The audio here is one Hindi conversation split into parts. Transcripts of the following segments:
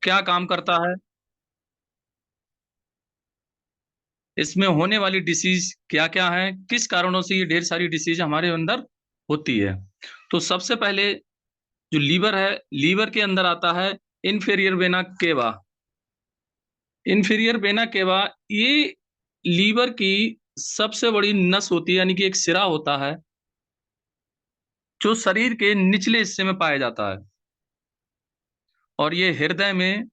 क्या काम करता है, इसमें होने वाली डिसीज क्या क्या है, किस कारणों से ये ढेर सारी डिसीज हमारे अंदर होती है। तो सबसे पहले जो लीवर है, लीवर के अंदर आता है inferior vena cava. Inferior vena cava ये लीवर की सबसे बड़ी नस होती है, यानी कि एक सिरा होता है जो शरीर के निचले हिस्से में पाया जाता है, और ये हृदय में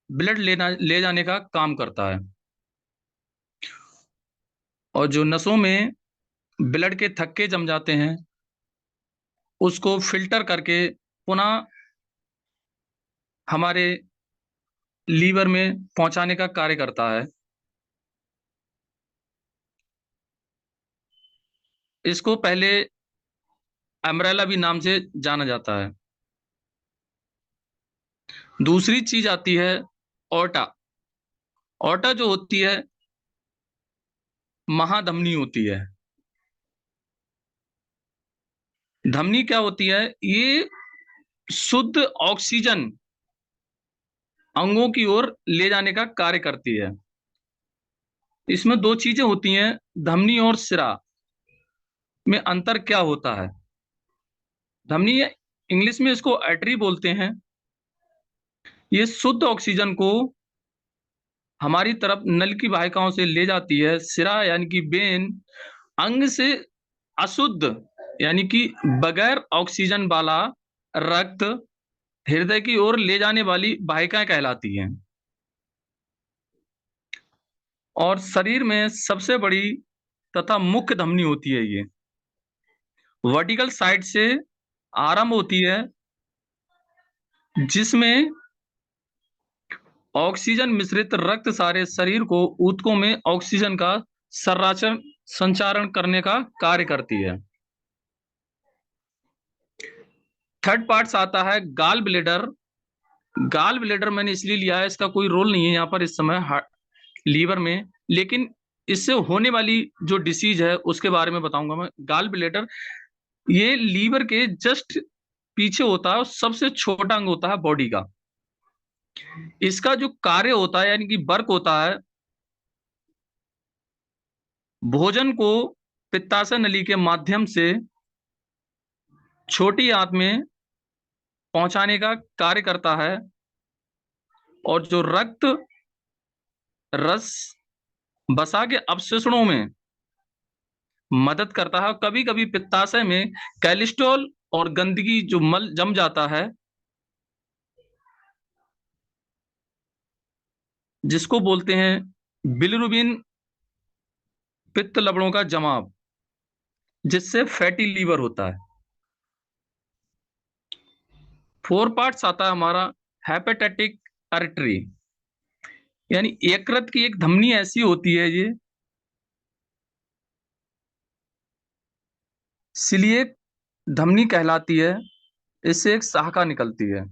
ब्लड ले जाने का काम करता है। और जो नसों में ब्लड के थक्के जम जाते हैं, उसको फिल्टर करके पुनः हमारे लीवर में पहुंचाने का कार्य करता है। इसको पहले अम्ब्रेला भी नाम से जाना जाता है। दूसरी चीज आती है ऑर्टा। ऑर्टा जो होती है महाधमनी होती है। धमनी क्या होती है, ये शुद्ध ऑक्सीजन अंगों की ओर ले जाने का कार्य करती है। इसमें दो चीजें होती हैं, धमनी और सिरा में अंतर क्या होता है। धमनी, इंग्लिश में इसको आर्टरी बोलते हैं, ये शुद्ध ऑक्सीजन को हमारी तरफ नल की वाहिकाओं से ले जाती है। सिरा यानी कि वेन अंग से अशुद्ध यानी कि बगैर ऑक्सीजन वाला रक्त हृदय की ओर ले जाने वाली वाहिकाएं कहलाती हैं। और शरीर में सबसे बड़ी तथा मुख्य धमनी होती है ये, वर्टिकल साइड से आरंभ होती है, जिसमें ऑक्सीजन मिश्रित रक्त सारे शरीर को ऊतकों में ऑक्सीजन का सर्राचन संचारण करने का कार्य करती है। थर्ड पार्ट्स आता है गाल ब्लेडर। गाल ब्लेडर मैंने इसलिए लिया है, इसका कोई रोल नहीं है यहाँ पर इस समय लीवर में, लेकिन इससे होने वाली जो डिसीज है उसके बारे में बताऊंगा मैं। गाल ब्लेडर ये लीवर के जस्ट पीछे होता है और सबसे छोटा अंग होता है बॉडी का। इसका जो कार्य होता है यानी कि वर्क होता है, भोजन को पित्ताशय नली के माध्यम से छोटी आंत में पहुंचाने का कार्य करता है, और जो रक्त रस वसा के अवशोषणों में मदद करता है। कभी कभी पित्ताशय में कैल्स्ट्रॉल और गंदगी जो मल जम जाता है, जिसको बोलते हैं बिलिरुबिन, पित्त लवणों का जमाव, जिससे फैटी लीवर होता है। फोर पार्ट्स आता है हमारा हेपेटाइटिक आर्टरी, यानी यकृत की एक धमनी ऐसी होती है, ये सिलिएक धमनी कहलाती है, इससे एक शाखा निकलती है।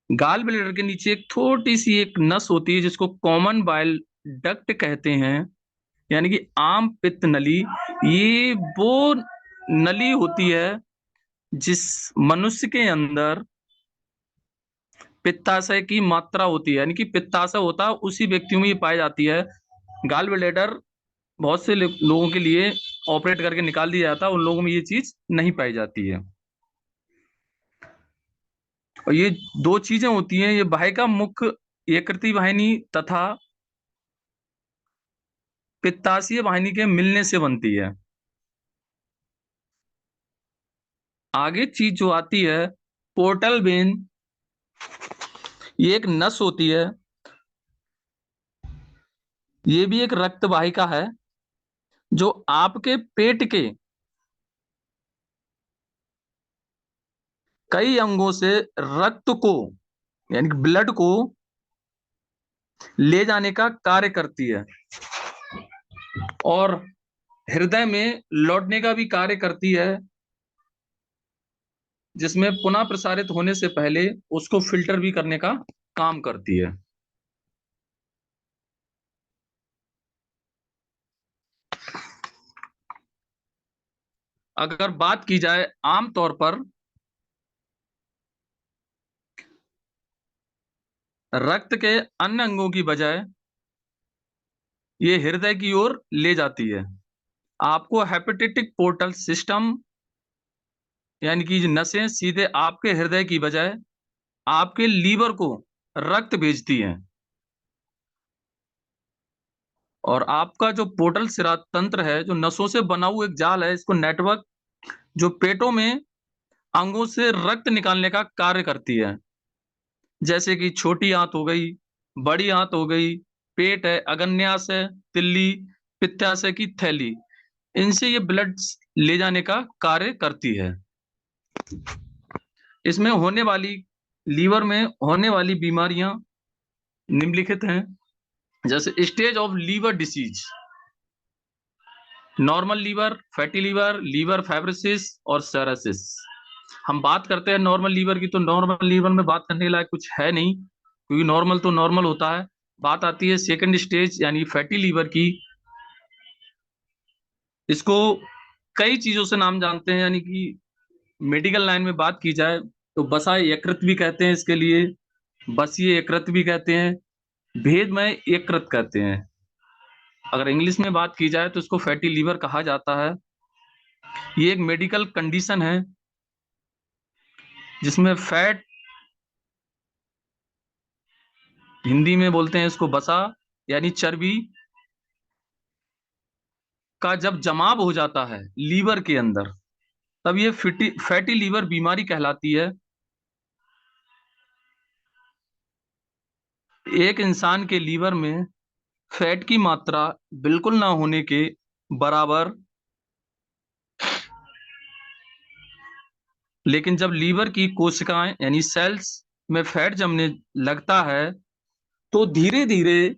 गाल ब्लैडर के नीचे एक छोटी सी एक नस होती है जिसको कॉमन बाइल डक्ट कहते हैं, यानी कि आम पित्त नली। ये वो नली होती है जिस मनुष्य के अंदर पित्ताशय की मात्रा होती है, यानी कि पित्ताशय होता है उसी व्यक्तियों में ये पाई जाती है। गाल ब्लैडर बहुत से लोगों के लिए ऑपरेट करके निकाल दिया जाता है, उन लोगों में ये चीज नहीं पाई जाती है। और ये दो चीजें होती हैं, ये वाहिका मुख्य यकृति वाहिनी तथा पित्ताशय वाहिनी के मिलने से बनती है। आगे चीज जो आती है पोर्टल वेन, ये एक नस होती है, ये भी एक रक्त वाहिका है जो आपके पेट के कई अंगों से रक्त को यानी कि ब्लड को ले जाने का कार्य करती है, और हृदय में लौटने का भी कार्य करती है, जिसमें पुनः प्रसारित होने से पहले उसको फिल्टर भी करने का काम करती है। अगर बात की जाए आमतौर पर रक्त के अन्य अंगों की बजाय ये हृदय की ओर ले जाती है। आपको हेपेटिक पोर्टल सिस्टम यानी कि नसें सीधे आपके हृदय की बजाय आपके लीवर को रक्त भेजती हैं, और आपका जो पोर्टल सिरा तंत्र है, जो नसों से बना हुआ एक जाल है, इसको नेटवर्क जो पेटों में अंगों से रक्त निकालने का कार्य करती है, जैसे कि छोटी आंत हो गई, बड़ी आंत हो गई, पेट है, अग्न्यास है, तिल्ली, पित्ताशय की थैली, इनसे ये ब्लड ले जाने का कार्य करती है। इसमें होने वाली लीवर में होने वाली बीमारियां निम्नलिखित हैं, जैसे stage of liver disease, normal liver, fatty liver, liver fibrosis और सेरोसिस। हम बात करते हैं नॉर्मल लीवर की, तो नॉर्मल लीवर में बात करने लायक कुछ है नहीं, क्योंकि नॉर्मल तो नॉर्मल होता है। बात आती है सेकंड स्टेज यानी फैटी लीवर की। इसको कई चीजों से नाम जानते हैं, यानी कि मेडिकल लाइन में बात की जाए तो बसा यकृत भी कहते हैं इसके लिए, बसीय यकृत भी कहते हैं, भेदमय यकृत कहते हैं। अगर इंग्लिश में बात की जाए तो इसको फैटी लीवर कहा जाता है। ये एक मेडिकल कंडीशन है जिसमें फैट, हिंदी में बोलते हैं इसको बसा, यानी चर्बी का जब जमाव हो जाता है लीवर के अंदर, तब ये फैटी लीवर बीमारी कहलाती है। एक इंसान के लीवर में फैट की मात्रा बिल्कुल ना होने के बराबर, लेकिन जब लीवर की कोशिकाएं यानी सेल्स में फैट जमने लगता है, तो धीरे धीरे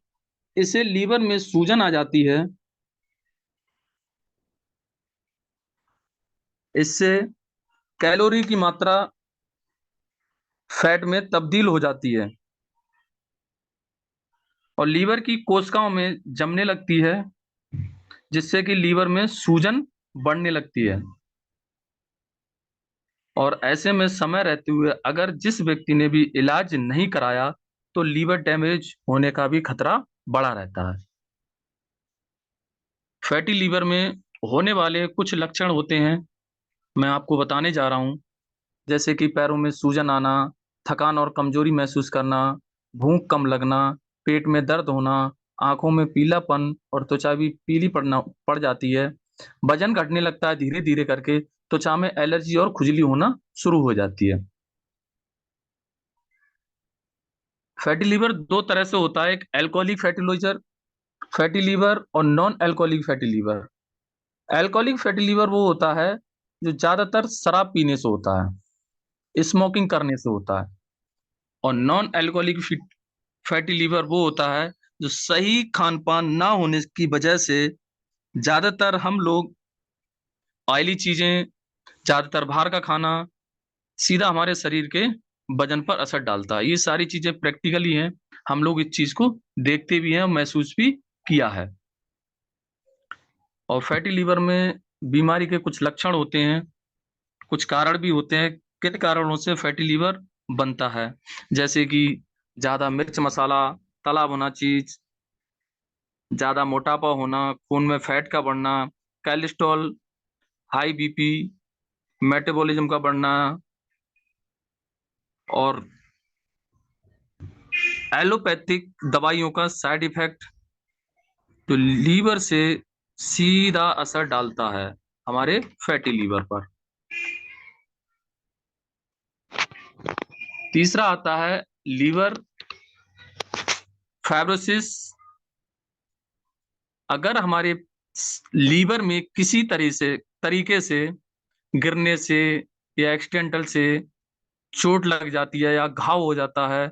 इसे लीवर में सूजन आ जाती है। इससे कैलोरी की मात्रा फैट में तब्दील हो जाती है और लीवर की कोशिकाओं में जमने लगती है, जिससे कि लीवर में सूजन बढ़ने लगती है। और ऐसे में समय रहते हुए अगर जिस व्यक्ति ने भी इलाज नहीं कराया, तो लीवर डैमेज होने का भी खतरा बढ़ा रहता है। फैटी लीवर में होने वाले कुछ लक्षण होते हैं, मैं आपको बताने जा रहा हूँ। जैसे कि पैरों में सूजन आना, थकान और कमजोरी महसूस करना, भूख कम लगना, पेट में दर्द होना, आंखों में पीलापन और त्वचा भी पीली पड़ जाती है, वजन घटने लगता है धीरे धीरे करके, त्वचा में एलर्जी और खुजली होना शुरू हो जाती है। फैटी लीवर दो तरह से होता है, एक एल्कोहलिक फैटी लीवर और non alcoholic fatty liver. Alcoholic fatty liver वो होता है जो ज्यादातर शराब पीने से होता है, स्मोकिंग करने से होता है। और नॉन एल्कोहलिक फैटी लीवर वो होता है जो सही खान पान ना होने की वजह से ज्यादातर हम लोग ऑयली चीजें, ज्यादातर बाहर का खाना सीधा हमारे शरीर के वजन पर असर डालता है। ये सारी चीजें प्रैक्टिकली हैं, हम लोग इस चीज को देखते भी हैं और महसूस भी किया है। और फैटी लीवर में बीमारी के कुछ लक्षण होते हैं, कुछ कारण भी होते हैं किन कारणों से फैटी लीवर बनता है, जैसे कि ज्यादा मिर्च मसाला, तला भुना चीज, ज्यादा मोटापा होना, खून में फैट का बढ़ना, कोलेस्ट्रॉल, हाई बीपी, मेटाबॉलिज्म का बढ़ना, और एलोपैथिक दवाइयों का साइड इफेक्ट तो लीवर से सीधा असर डालता है हमारे फैटी लीवर पर। तीसरा आता है लीवर फाइब्रोसिस। अगर हमारे लीवर में किसी तरीके से गिरने से या एक्सीडेंटल से चोट लग जाती है या घाव हो जाता है,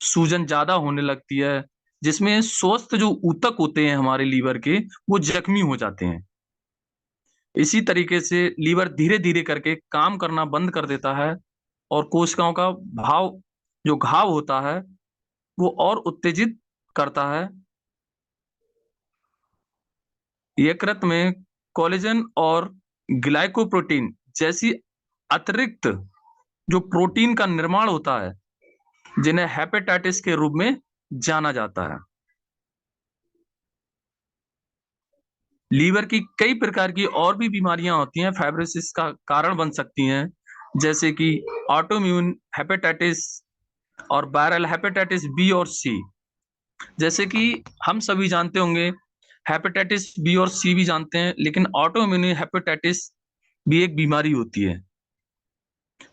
सूजन ज्यादा होने लगती है, जिसमें स्वस्थ जो ऊतक होते हैं हमारे लीवर के, वो जख्मी हो जाते हैं। इसी तरीके से लीवर धीरे धीरे करके काम करना बंद कर देता है और कोशिकाओं का भाव जो घाव होता है वो और उत्तेजित करता है। यकृत में कोलेजन और ग्लाइकोप्रोटीन जैसी अतिरिक्त जो प्रोटीन का निर्माण होता है, जिन्हें हेपेटाइटिस के रूप में जाना जाता है। लीवर की कई प्रकार की और भी बीमारियां होती हैं, फाइब्रोसिस का कारण बन सकती हैं, जैसे कि ऑटोइम्यून हेपेटाइटिस और वायरल हेपेटाइटिस बी और सी। जैसे कि हम सभी जानते होंगे, हेपेटाइटिस बी और सी भी जानते हैं, लेकिन ऑटोइम्यून हेपेटाइटिस भी एक बीमारी होती है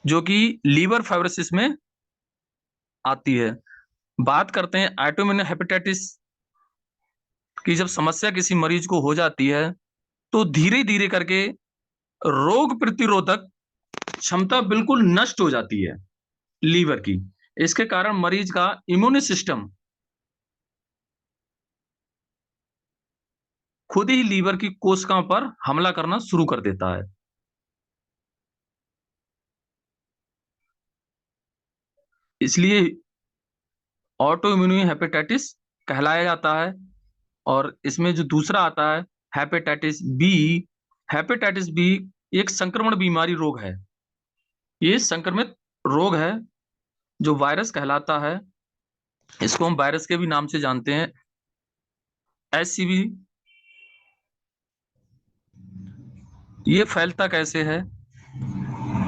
जो कि लीवर फाइब्रोसिस में आती है। बात करते हैं ऑटोइम्यून हेपेटाइटिस की। जब समस्या किसी मरीज को हो जाती है तो धीरे धीरे करके रोग प्रतिरोधक क्षमता बिल्कुल नष्ट हो जाती है लीवर की। इसके कारण मरीज का इम्यून सिस्टम खुद ही लीवर की कोशिकाओं पर हमला करना शुरू कर देता है। इसलिए ऑटो इम्यून हेपेटाइटिस कहलाया जाता है। और इसमें जो दूसरा आता है हेपेटाइटिस बी। हेपेटाइटिस बी एक संक्रमण बीमारी रोग है। ये संक्रमित रोग है जो वायरस कहलाता है। इसको हम वायरस के भी नाम से जानते हैं, एचसीवी। ये फैलता कैसे है?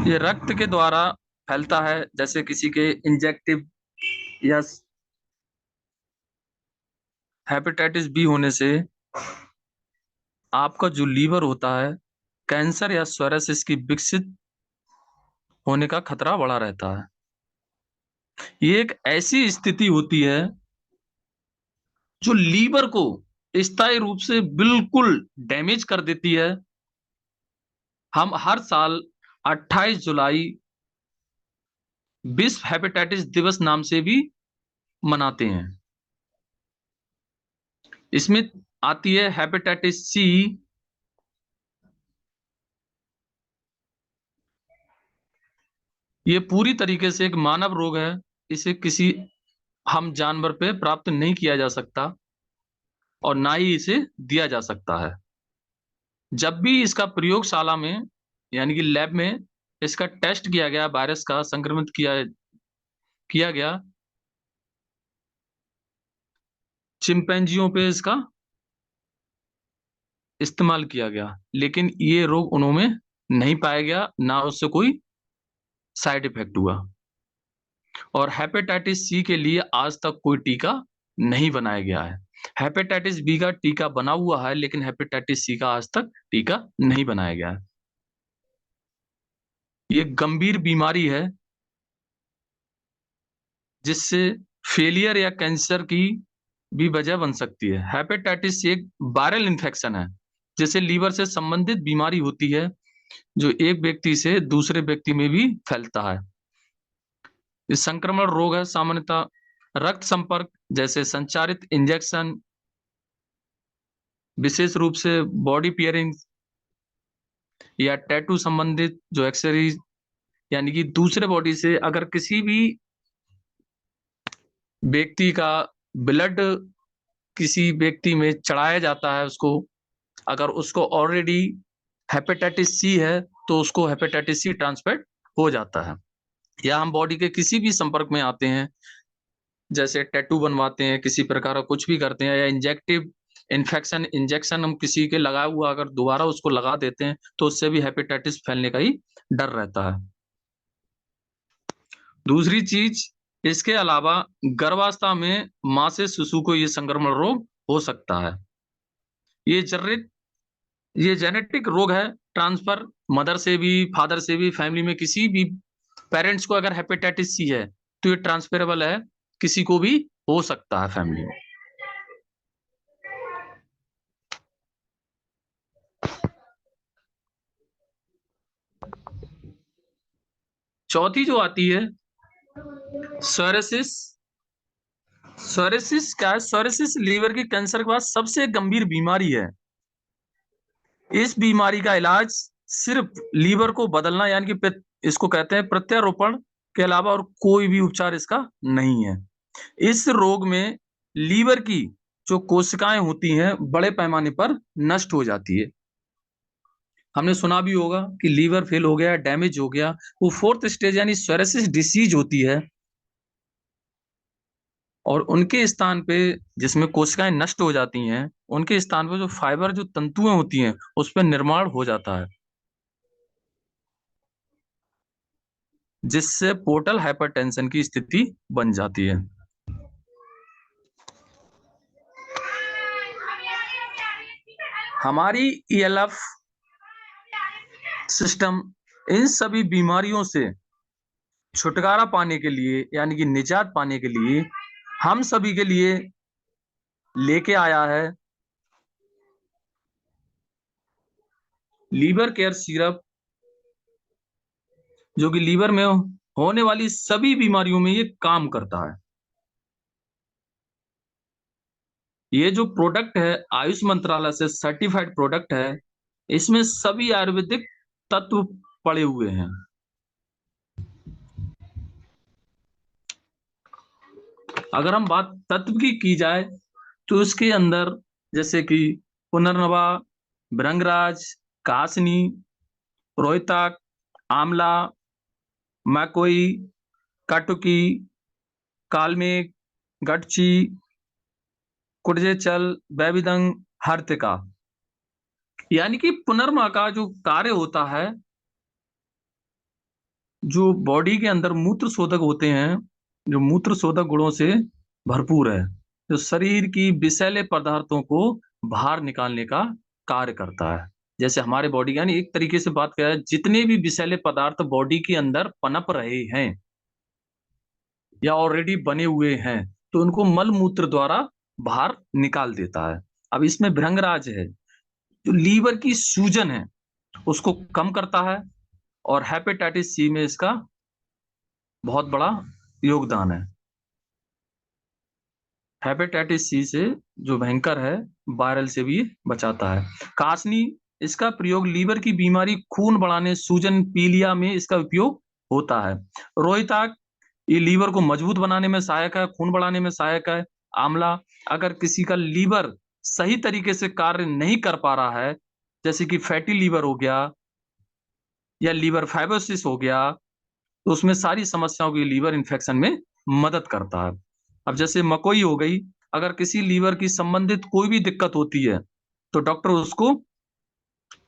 ये रक्त के द्वारा फैलता है, जैसे किसी के इंजेक्टिव या हेपेटाइटिस बी होने से आपका जो लीवर होता है, कैंसर या सोरासिस की विकसित होने का खतरा बढ़ा रहता है। ये एक ऐसी स्थिति होती है जो लीवर को स्थायी रूप से बिल्कुल डैमेज कर देती है। हम हर साल 28 जुलाई विश्व हेपेटाइटिस दिवस नाम से भी मनाते हैं। इसमें आती है हेपेटाइटिस सी। ये पूरी तरीके से एक मानव रोग है। इसे किसी हम जानवर पे प्राप्त नहीं किया जा सकता और ना ही इसे दिया जा सकता है। जब भी इसका प्रयोगशाला में यानी कि लैब में इसका टेस्ट किया गया, वायरस का संक्रमित किया किया गया, चिंपैंजियों पे इसका इस्तेमाल किया गया, लेकिन ये रोग उन्होंने नहीं पाया गया, ना उससे कोई साइड इफेक्ट हुआ। और हेपेटाइटिस सी के लिए आज तक कोई टीका नहीं बनाया गया है। हेपेटाइटिस बी का टीका बना हुआ है, लेकिन हेपेटाइटिस सी का आज तक टीका नहीं बनाया गया है। ये गंभीर बीमारी है जिससे फेलियर या कैंसर की भी वजह बन सकती है। हेपेटाइटिस एक वायरल इन्फेक्शन है जिसे लीवर से संबंधित बीमारी होती है, जो एक व्यक्ति से दूसरे व्यक्ति में भी फैलता है। इस संक्रमण रोग है सामान्यतः रक्त संपर्क जैसे संचारित इंजेक्शन, विशेष रूप से बॉडी पियरिंग या टैटू संबंधित जो एक्सेसरीज, यानी कि दूसरे बॉडी से अगर किसी भी व्यक्ति का ब्लड किसी व्यक्ति में चढ़ाया जाता है, उसको अगर उसको ऑलरेडी हेपेटाइटिस सी है तो उसको हेपेटाइटिस सी ट्रांसफर हो जाता है। या हम बॉडी के किसी भी संपर्क में आते हैं, जैसे टैटू बनवाते हैं, किसी प्रकार का कुछ भी करते हैं, या इंजेक्टिव इन्फेक्शन इंजेक्शन हम किसी के लगाया हुआ अगर दोबारा उसको लगा देते हैं तो उससे भी हेपेटाइटिस फैलने का ही डर रहता है। दूसरी चीज, इसके अलावा गर्भावस्था में मां से शिशु को ये संक्रमण रोग हो सकता है। ये जेनेटिक ये जेनेटिक रोग है, ट्रांसफर मदर से भी फादर से भी, फैमिली में किसी भी पेरेंट्स को अगर हेपेटाइटिस सी है तो ये ट्रांसफरेबल है, किसी को भी हो सकता है फैमिली में। चौथी जो आती है सोरेसिस। सोरेसिस क्या है? सोरेसिस लीवर के कैंसर के बाद सबसे गंभीर बीमारी है। इस बीमारी का इलाज सिर्फ लीवर को बदलना यानी कि इसको कहते हैं प्रत्यारोपण के अलावा और कोई भी उपचार इसका नहीं है। इस रोग में लीवर की जो कोशिकाएं होती हैं बड़े पैमाने पर नष्ट हो जाती है। हमने सुना भी होगा कि लीवर फेल हो गया, डैमेज हो गया, वो फोर्थ स्टेज यानी सोरेसिस डिसीज होती है, और उनके स्थान पे जिसमें कोशिकाएं नष्ट हो जाती हैं, उनके स्थान पे जो फाइबर जो तंतुएं होती हैं उस पर निर्माण हो जाता है, जिससे पोर्टल हाइपरटेंशन की स्थिति बन जाती है। हमारी ईएलएफ सिस्टम इन सभी बीमारियों से छुटकारा पाने के लिए यानी कि निजात पाने के लिए हम सभी के लिए लेके आया है लीवर केयर सिरप, जो कि लीवर में होने वाली सभी बीमारियों में ये काम करता है। ये जो प्रोडक्ट है आयुष मंत्रालय से सर्टिफाइड प्रोडक्ट है, इसमें सभी आयुर्वेदिक तत्व पड़े हुए हैं। अगर हम बात तत्व की जाए तो इसके अंदर जैसे कि पुनर्नवा, भृंगराज, कासनी, रोहितक, आंवला, मकोई, काटुकी, कालमेघ, गटची, कुडजेचल, बैबिदंग, हर्तिका। यानी कि पुनर्मा का जो कार्य होता है, जो बॉडी के अंदर मूत्र शोधक होते हैं, जो मूत्र शोधक गुणों से भरपूर है, जो शरीर की विषैले पदार्थों को बाहर निकालने का कार्य करता है। जैसे हमारे बॉडी यानी एक तरीके से बात किया जाए, जितने भी विषैले पदार्थ बॉडी के अंदर पनप रहे हैं या ऑलरेडी बने हुए हैं, तो उनको मल मूत्र द्वारा बाहर निकाल देता है। अब इसमें भृंगराज है, जो लीवर की सूजन है उसको कम करता है, और हेपेटाइटिस सी में इसका बहुत बड़ा योगदान है। हेपेटाइटिस सी से जो भयंकर है, वायरल से भी बचाता है। कासनी, इसका प्रयोग लीवर की बीमारी, खून बढ़ाने, सूजन, पीलिया में इसका उपयोग होता है। रोहितक, ये लीवर को मजबूत बनाने में सहायक है, खून बढ़ाने में सहायक है। आंवला, अगर किसी का लीवर सही तरीके से कार्य नहीं कर पा रहा है, जैसे कि फैटी लीवर हो गया या लीवर फाइब्रोसिस हो गया, तो उसमें सारी समस्याओं की लीवर इन्फेक्शन में मदद करता है। अब जैसे मकोई हो गई, अगर किसी लीवर की संबंधित कोई भी दिक्कत होती है, तो डॉक्टर उसको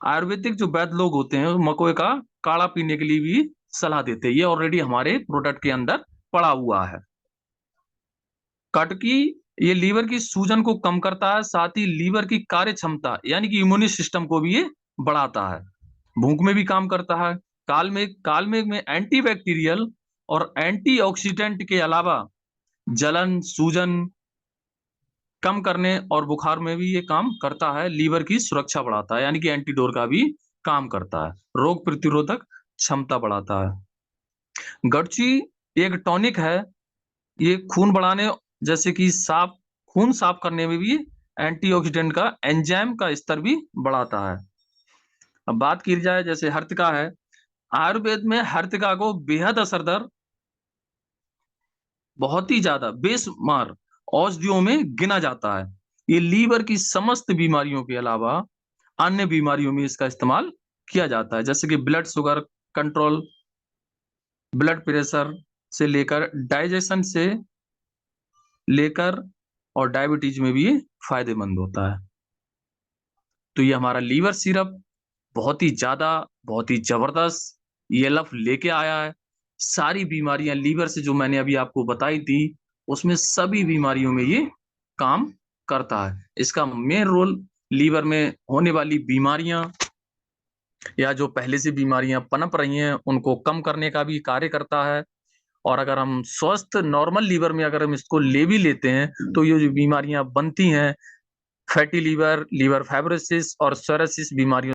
आयुर्वेदिक जो वैद्य लोग होते हैं मकोई का काढ़ा पीने के लिए भी सलाह देते हैं। ये ऑलरेडी हमारे प्रोडक्ट के अंदर पड़ा हुआ है। कटकी, ये लीवर की सूजन को कम करता है, साथ ही लीवर की कार्य क्षमता यानी कि इम्यून सिस्टम को भी ये बढ़ाता है। भूख में भी काम करता है। कालमेघ, कालमेघ में एंटीबैक्टीरियल और एंटीऑक्सीडेंट के अलावा जलन, सूजन कम करने और बुखार में भी ये काम करता है। लीवर की सुरक्षा बढ़ाता है, यानी कि एंटीडोर का भी काम करता है। रोग प्रतिरोधक क्षमता बढ़ाता है। गडची एक टॉनिक है, ये खून बढ़ाने जैसे कि खून साफ करने में भी एंटीऑक्सीडेंट का एंजाइम का स्तर भी बढ़ाता है। अब बात की जाए जैसे हर्तिका है, आयुर्वेद में हर्तिका को बेहद असरदार, बहुत ही ज्यादा बेशुमार औषधियों में गिना जाता है। ये लीवर की समस्त बीमारियों के अलावा अन्य बीमारियों में इसका इस्तेमाल किया जाता है, जैसे कि blood sugar control, blood pressure से लेकर डाइजेशन से लेकर और डायबिटीज में भी ये फायदेमंद होता है। तो ये हमारा लीवर सिरप बहुत ही ज्यादा, बहुत ही जबरदस्त ईएलएफ लेके आया है। सारी बीमारियां लीवर से जो मैंने अभी आपको बताई थी, उसमें सभी बीमारियों में ये काम करता है। इसका मेन रोल लीवर में होने वाली बीमारियां या जो पहले से बीमारियां पनप रही हैं उनको कम करने का भी कार्य करता है। और अगर हम स्वस्थ नॉर्मल लीवर में अगर हम इसको ले भी लेते हैं, तो ये जो बीमारियां बनती हैं, फैटी लीवर, लीवर फाइब्रोसिस और सोरेसिस बीमारियों